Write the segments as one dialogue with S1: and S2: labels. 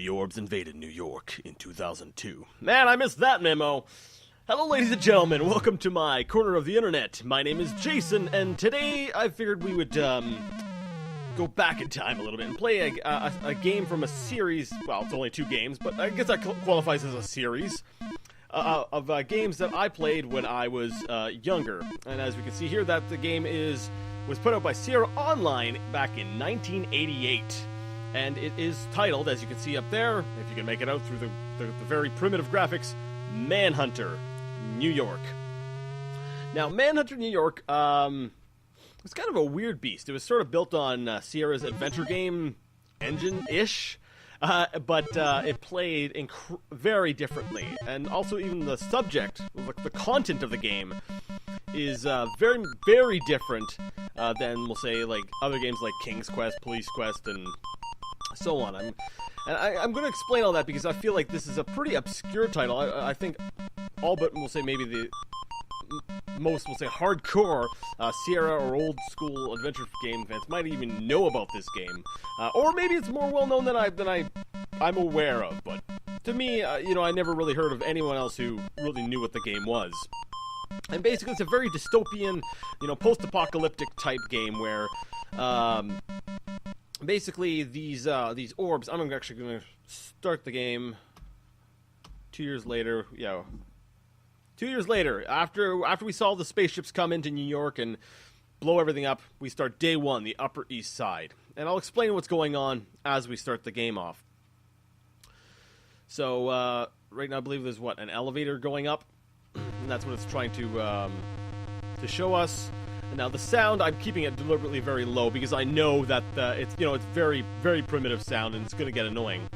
S1: The orbs invaded New York in 2002. Man, I missed that memo. Hello, ladies and gentlemen. Welcome to my corner of the internet. My name is Jason, and today I figured we would go back in time a little bit and play a game from a series. Well, it's only 2 games, but I guess that qualifies as a series of games that I played when I was younger. And as we can see here, that the game was put out by Sierra Online back in 1988. And it is titled, as you can see up there, if you can make it out through the very primitive graphics, Manhunter, New York. Now, Manhunter, New York, it's kind of a weird beast. It was sort of built on Sierra's adventure game engine-ish, but it played very differently. And also even the subject, the content of the game, is very, very different than, we'll say, like other games like King's Quest, Police Quest, and so on. I'm going to explain all that because I feel like this is a pretty obscure title. I think all but, we'll say, maybe the most, we'll say, hardcore Sierra or old school adventure game fans might even know about this game. Or maybe it's more well known than I'm aware of. But to me, I never really heard of anyone else who really knew what the game was. And basically, it's a very dystopian, post-apocalyptic type game where, basically these orbs. I'm actually going to start the game 2 years later. Yeah, 2 years later, after we saw the spaceships come into New York and blow everything up, we start day 1, the Upper East Side, and I'll explain what's going on as we start the game off. So right now, I believe there's an elevator going up. And that's what it's trying to show us. And now the sound, I'm keeping it deliberately very low because I know that it's very, very primitive sound and it's going to get annoying.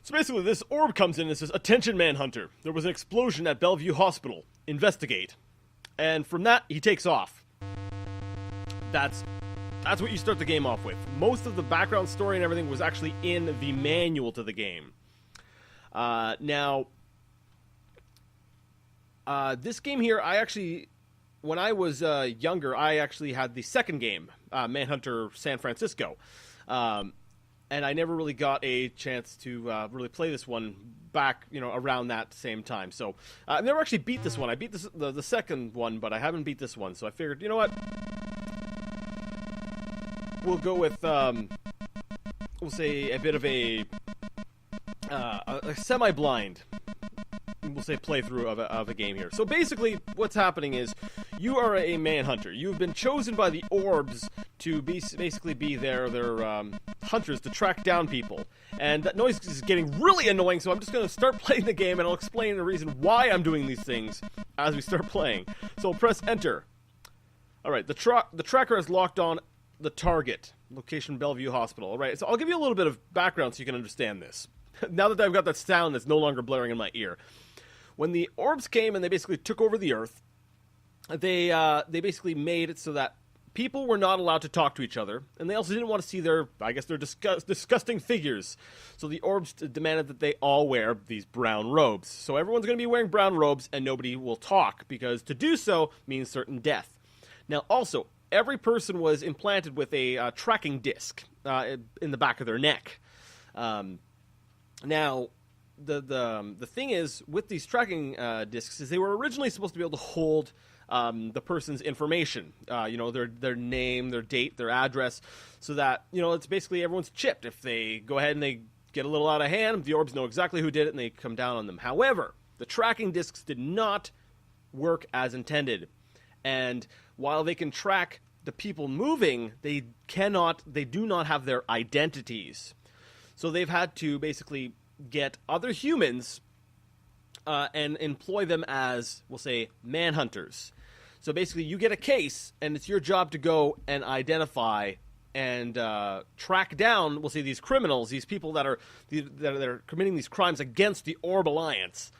S1: So basically, this orb comes in and says, "Attention, Manhunter. There was an explosion at Bellevue Hospital. Investigate." And from that, he takes off. That's what you start the game off with. Most of the background story and everything was actually in the manual to the game. Now, this game here, when I was younger, I actually had the second game, Manhunter San Francisco. And I never really got a chance to really play this one back, around that same time. So I've never actually beat this one. I beat the second one, but I haven't beat this one. So I figured, you know what? We'll go with, we'll say, a bit of a semi-blind, we'll say, playthrough of a game here. So basically, what's happening is you are a manhunter. You've been chosen by the orbs to basically be their hunters to track down people. And that noise is getting really annoying, so I'm just going to start playing the game, and I'll explain the reason why I'm doing these things as we start playing. So press enter. All right, the tracker has locked on the target. Location, Bellevue Hospital. All right, so I'll give you a little bit of background so you can understand this. Now that I've got that sound that's no longer blaring in my ear. When the orbs came and they basically took over the Earth, they basically made it so that people were not allowed to talk to each other, and they also didn't want to see their disgusting figures. So the orbs demanded that they all wear these brown robes. So everyone's going to be wearing brown robes, and nobody will talk, because to do so means certain death. Now, also, every person was implanted with a tracking disc in the back of their neck. Now, the thing is, with these tracking discs, is they were originally supposed to be able to hold the person's information, their name, their date, their address, so that, it's basically everyone's chipped. If they go ahead and they get a little out of hand, the orbs know exactly who did it, and they come down on them. However, the tracking discs did not work as intended. And while they can track the people moving, they do not have their identities. So they've had to basically get other humans and employ them as, we'll say, manhunters. So basically, you get a case, and it's your job to go and identify and track down, we'll say, these criminals, these people that are committing these crimes against the Orb Alliance,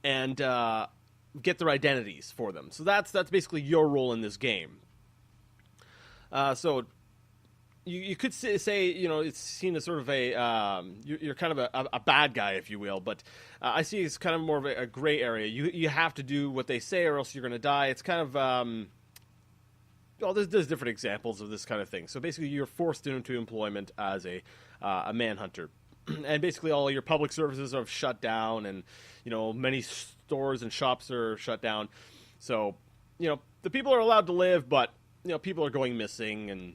S1: and get their identities for them. So that's basically your role in this game. So you could say, it's seen as sort of you're kind of a bad guy, if you will, but I see it's kind of more of a gray area. You have to do what they say or else you're going to die. It's kind of, there's different examples of this kind of thing. So basically you're forced into employment as a manhunter. and basically all your public services are shut down, and many stores and shops are shut down. So the people are allowed to live, but people are going missing, and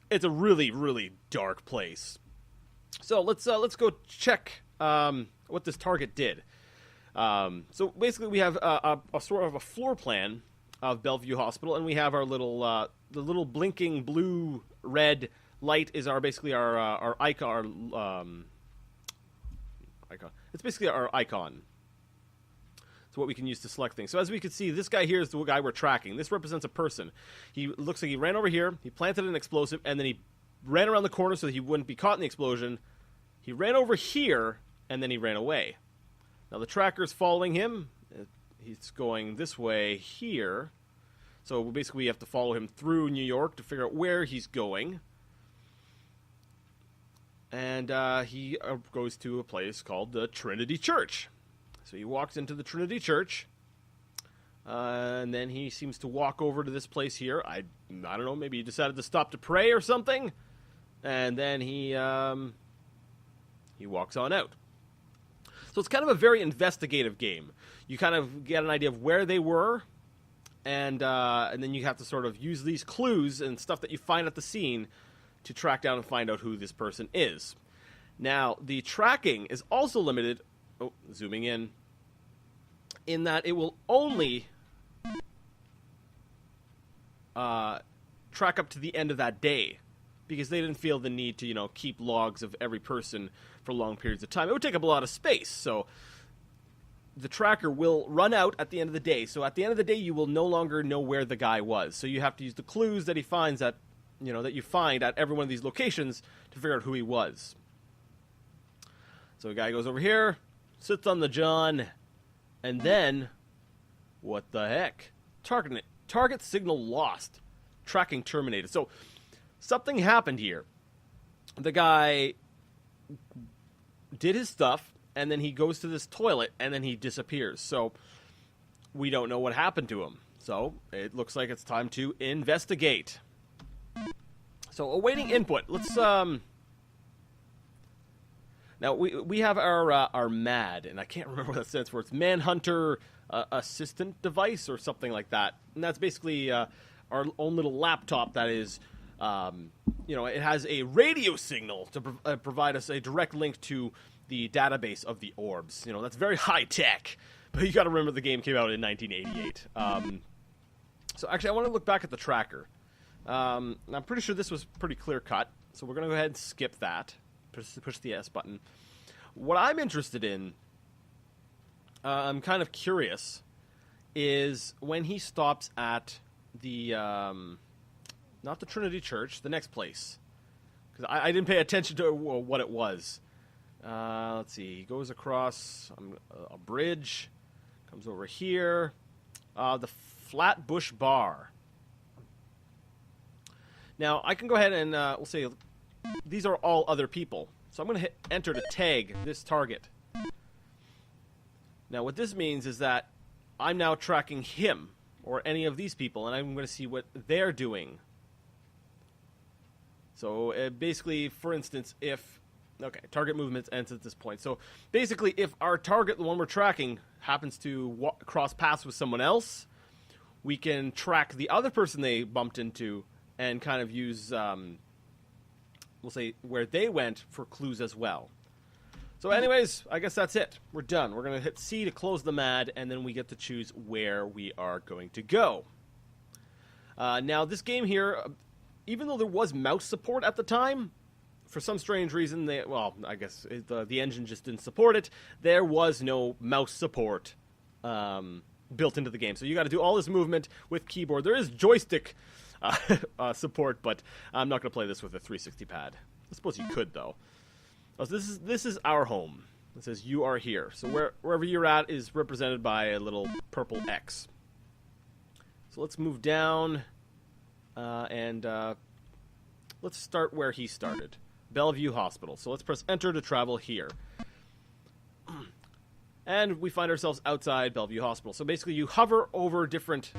S1: it's a really, really dark place. So let's go check what this target did. So basically, we have a sort of a floor plan of Bellevue Hospital, and we have our little the little blinking blue red light is our icon. Icon. It's basically our icon. It's what we can use to select things. So as we can see, this guy here is the guy we're tracking. This represents a person. He looks like he ran over here, he planted an explosive, and then he ran around the corner so that he wouldn't be caught in the explosion. He ran over here, and then he ran away. Now the tracker's following him. He's going this way here. So basically we have to follow him through New York to figure out where he's going. And he goes to a place called the Trinity Church. So he walks into the Trinity Church, and then he seems to walk over to this place here. I don't know, maybe he decided to stop to pray or something, and then he walks on out. So it's kind of a very investigative game. You kind of get an idea of where they were, and then you have to sort of use these clues and stuff that you find at the scene to track down and find out who this person is. Now, the tracking is also limited, zooming in that it will only track up to the end of that day, because they didn't feel the need to, keep logs of every person for long periods of time. It would take up a lot of space, so the tracker will run out at the end of the day. So at the end of the day, you will no longer know where the guy was. So you have to use the clues that he finds that you find at every one of these locations to figure out who he was. So the guy goes over here, sits on the John, and then, what the heck? Target signal lost. Tracking terminated. So something happened here. The guy did his stuff, and then he goes to this toilet, and then he disappears. So we don't know what happened to him. So it looks like it's time to investigate. So awaiting input. Let's now we have our M.A.D, and I can't remember what that stands for. It's Manhunter Assistant Device or something like that. And that's basically our own little laptop that is, it has a radio signal to provide us a direct link to the database of the orbs. That's very high tech, but you got to remember the game came out in 1988. So actually, I want to look back at the tracker. I'm pretty sure this was pretty clear cut, so we're going to go ahead and skip that. Push the S button. What I'm interested in, I'm kind of curious, is when he stops at the, not the Trinity Church, the next place. Because I didn't pay attention to what it was. Let's see, he goes across a bridge, comes over here, the Flatbush Bar. Now, I can go ahead and, we'll say, these are all other people. So I'm going to hit enter to tag this target. Now, what this means is that I'm now tracking him, or any of these people, and I'm going to see what they're doing. So, basically, for instance, target movements ends at this point. So, basically, if our target, the one we're tracking, happens to cross paths with someone else, we can track the other person they bumped into and kind of use, we'll say, where they went for clues as well. So anyways, I guess that's it. We're done. We're going to hit C to close the M.A.D, and then we get to choose where we are going to go. Now, this game here, even though there was mouse support at the time, for some strange reason, I guess the engine just didn't support it. There was no mouse support built into the game. So you got to do all this movement with keyboard. There is joystick support, but I'm not going to play this with a 360 pad. I suppose you could, though. Oh, so this is our home. It says you are here. So wherever you're at is represented by a little purple X. So let's move down, and let's start where he started. Bellevue Hospital. So let's press enter to travel here. And we find ourselves outside Bellevue Hospital. So basically you hover over different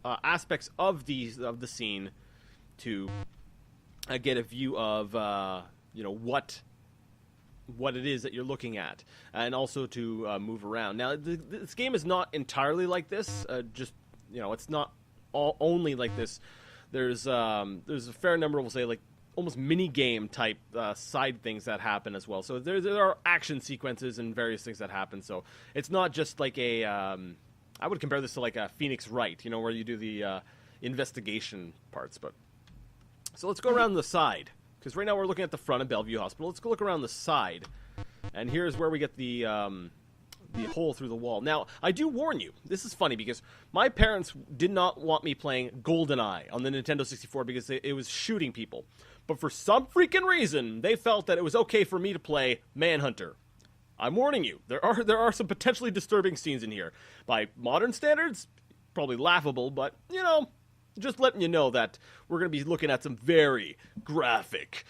S1: aspects of the scene to get a view of what what it is that you're looking at, and also to move around. Now, this game is not entirely like this. Just, it's not only like this. There's a fair number, we'll say, like almost mini game type side things that happen as well. So there are action sequences and various things that happen. So it's not just like a I would compare this to like a Phoenix Wright, where you do the investigation parts. But so let's go around the side, because right now we're looking at the front of Bellevue Hospital. Let's go look around the side, and here's where we get the hole through the wall. Now, I do warn you, this is funny, because my parents did not want me playing GoldenEye on the Nintendo 64 because it was shooting people. But for some freaking reason, they felt that it was okay for me to play Manhunter. I'm warning you, there are some potentially disturbing scenes in here. By modern standards, probably laughable, but, just letting you know that we're going to be looking at some very graphic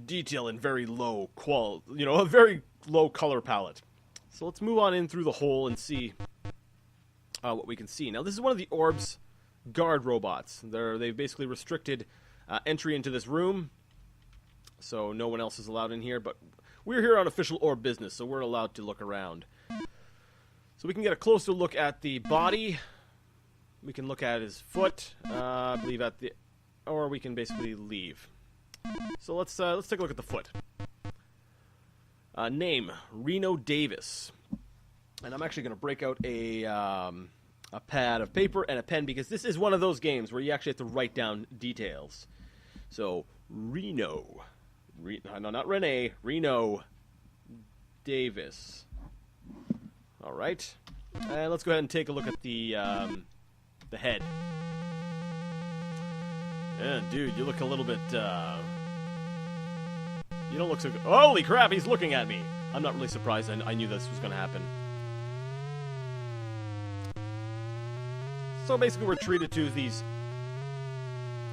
S1: detail and very low quality, a very low color palette. So let's move on in through the hole and see what we can see. Now, this is one of the Orb's guard robots. They've basically restricted entry into this room, so no one else is allowed in here. But we're here on official Orb business, so we're allowed to look around. So we can get a closer look at the body. We can look at his foot, I believe or we can basically leave. So let's take a look at the foot. Name, Reno Davis. And I'm actually going to break out a pad of paper and a pen, because this is one of those games where you actually have to write down details. So, Reno. No, not Renee. Reno Davis. All right. And let's go ahead and take a look at the head. Yeah, dude, you look a little bit... You don't look so good. Holy crap, he's looking at me. I'm not really surprised. I knew this was going to happen. So basically we're treated to these,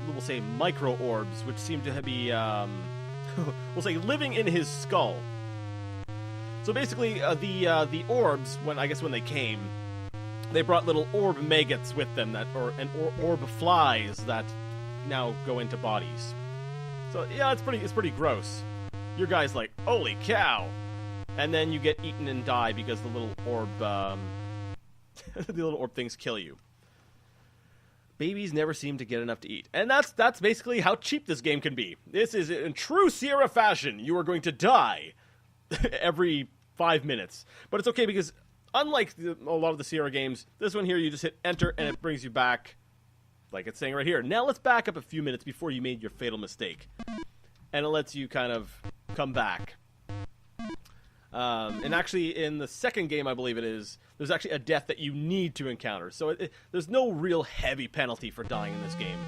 S1: we'll say, micro orbs, which seem to be, we'll say, living in his skull. So basically the orbs, when they came, they brought little orb maggots with them, orb flies that now go into bodies. So yeah, it's pretty gross. Your guy's like, holy cow! And then you get eaten and die because the little orb, the little orb things kill you. Babies never seem to get enough to eat. And that's basically how cheap this game can be. This is, in true Sierra fashion, you are going to die every 5 minutes. But it's okay, because unlike a lot of the Sierra games, this one here, you just hit enter and it brings you back, like it's saying right here. Now let's back up a few minutes before you made your fatal mistake. And it lets you kind of come back. And actually, in the second game, I believe it is, there's actually a death that you need to encounter. So there's no real heavy penalty for dying in this game.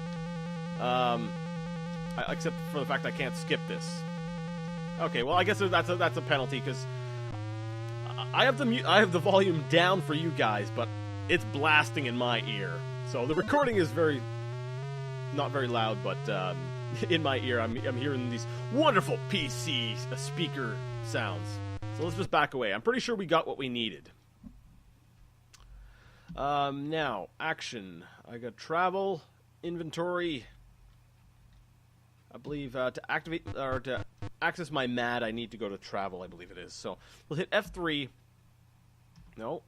S1: Except for the fact I can't skip this. Okay, well, I guess that's a penalty, because I have the volume down for you guys, but it's blasting in my ear. So the recording is not very loud, but in my ear, I'm hearing these wonderful PC speaker sounds. So let's just back away. I'm pretty sure we got what we needed. Now, action. I got travel, inventory. I believe to activate or to access my M.A.D, I need to go to travel, I believe it is. So we'll hit F3. No.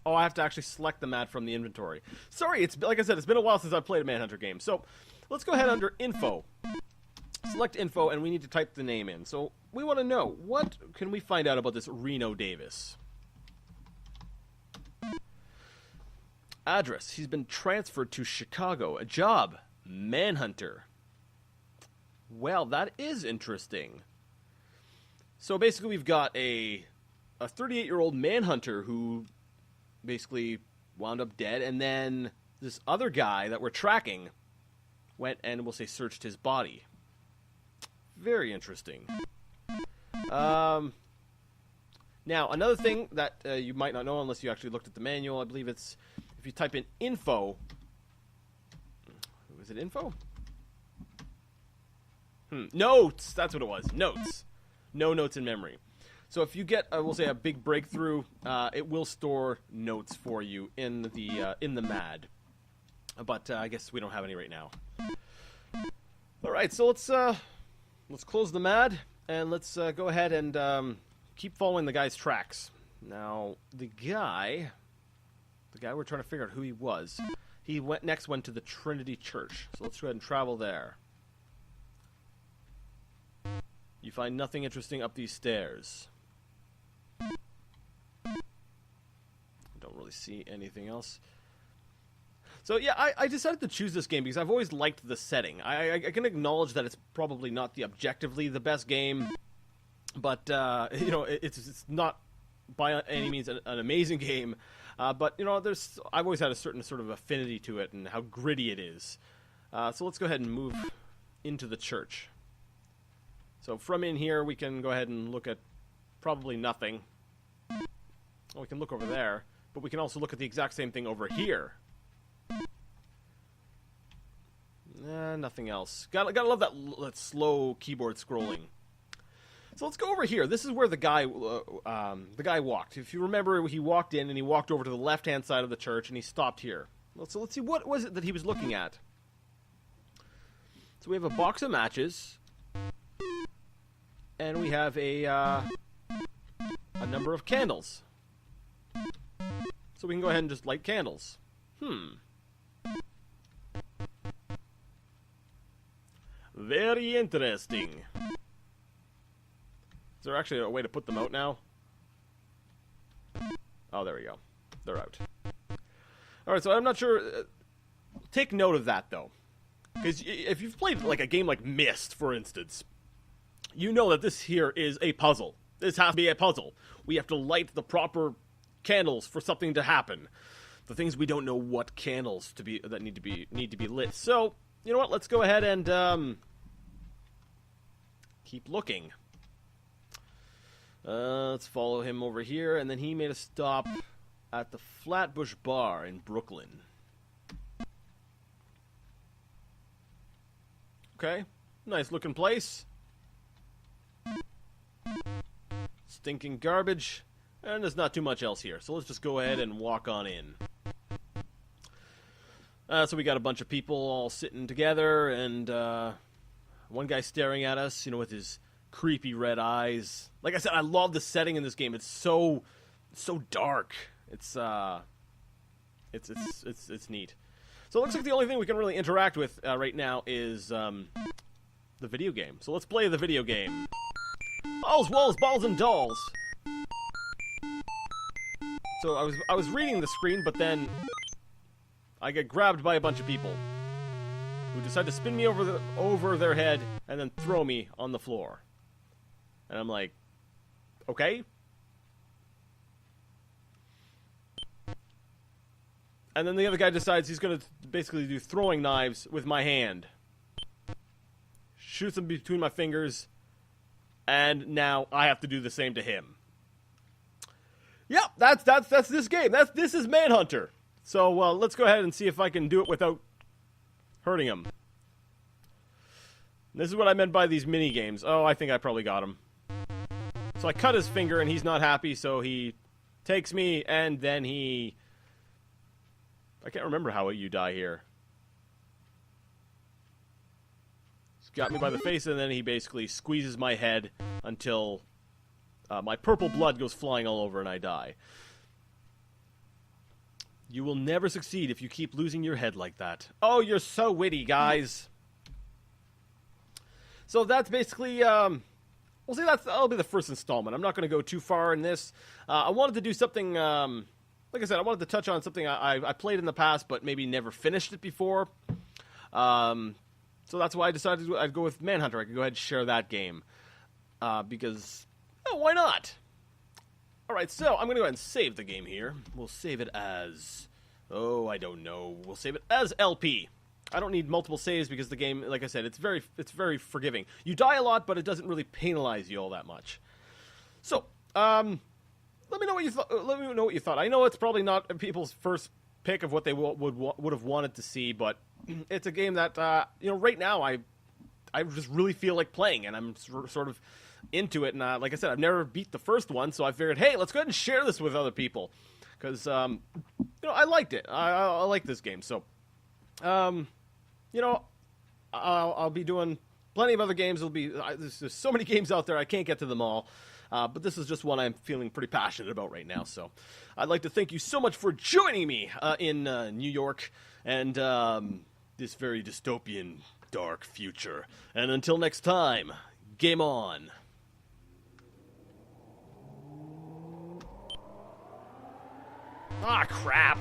S1: Oh, I have to actually select the M.A.D from the inventory. Sorry, like I said, it's been a while since I've played a Manhunter game. So let's go ahead under info. Select info, and we need to type the name in. So we want to know, what can we find out about this Reno Davis? Address, he's been transferred to Chicago. A job, Manhunter. Well, that is interesting. So basically we've got a 38-year-old Manhunter who basically wound up dead, and then this other guy that we're tracking went and, we'll say, searched his body. Very interesting. Now, another thing that you might not know unless you actually looked at the manual, I believe it's, if you type in info, was it info? Notes, that's what it was, notes. No notes in memory. So if you get, we'll say, a big breakthrough, it will store notes for you in the M.A.D. But I guess we don't have any right now. All right, so let's let's close the M.A.D. and let's go ahead and keep following the guy's tracks. Now, the guy we're trying to figure out who he was. He went to the Trinity Church. So let's go ahead and travel there. You find nothing interesting up these stairs. Don't really see anything else. So yeah, I decided to choose this game because I've always liked the setting. I can acknowledge that it's probably not objectively the best game, but you know, it's not by any means an amazing game. But you know, I've always had a certain sort of affinity to it and how gritty it is. So let's go ahead and move into the church. So from in here, we can go ahead and look at probably nothing. Oh, we can look over there, but we can also look at the exact same thing over here. Nothing else. Gotta love that slow keyboard scrolling. So let's go over here. This is where the guy walked. If you remember, he walked in and he walked over to the left-hand side of the church and he stopped here. So let's see, what was it that he was looking at? So we have a box of matches, and we have a number of candles. So we can go ahead and just light candles. Very interesting. Is there actually a way to put them out now? Oh, there we go. They're out. Alright, so I'm not sure. Take note of that, though. Because if you've played like a game like Myst, for instance, you know that this here is a puzzle. This has to be a puzzle. We have to light the proper candles for something to happen. The things we don't know what candles that need to be lit. So, you know what? Let's go ahead and keep looking. Let's follow him over here, and then he made a stop at the Flatbush Bar in Brooklyn. Okay, nice looking place. Stinking garbage, and there's not too much else here, so let's just go ahead and walk on in. So we got a bunch of people all sitting together, and one guy staring at us, you know, with his creepy red eyes. Like I said, I love the setting in this game. It's so dark. It's neat. So it looks like the only thing we can really interact with right now is the video game. So let's play the video game. Balls, walls, balls, and dolls. So I was reading the screen, but then I get grabbed by a bunch of people who decide to spin me over their head and then throw me on the floor. And I'm like, okay. And then the other guy decides he's going to basically do throwing knives with my hand. Shoots them between my fingers. And now I have to do the same to him. Yep, that's this game. This is Manhunter. So let's go ahead and see if I can do it without hurting him. This is what I meant by these mini games. Oh, I think I probably got him. So I cut his finger and he's not happy, so he takes me and then he... I can't remember how you die here. He's got me by the face and then he basically squeezes my head until my purple blood goes flying all over and I die. You will never succeed if you keep losing your head like that. Oh, you're so witty, guys. So that's basically... We'll see, that'll be the first installment. I'm not going to go too far in this. I wanted to do something, like I said, I wanted to touch on something I played in the past, but maybe never finished it before. So that's why I decided I'd go with Manhunter. I could go ahead and share that game. Because, oh, why not? Alright, so I'm going to go ahead and save the game here. We'll save it as, oh, I don't know. We'll save it as LP. I don't need multiple saves because the game, like I said, it's very forgiving. You die a lot, but it doesn't really penalize you all that much. So, let me know what you thought. Let me know what you thought. I know it's probably not people's first pick of what they would have wanted to see, but it's a game that you know, right now I just really feel like playing, and I'm sort of into it. And like I said, I've never beat the first one, so I figured, hey, let's go ahead and share this with other people because you know, I liked it. I like this game, so. You know, I'll be doing plenty of other games. There's so many games out there, I can't get to them all. But this is just one I'm feeling pretty passionate about right now. So I'd like to thank you so much for joining me in New York and this very dystopian, dark future. And until next time, game on. Ah, crap.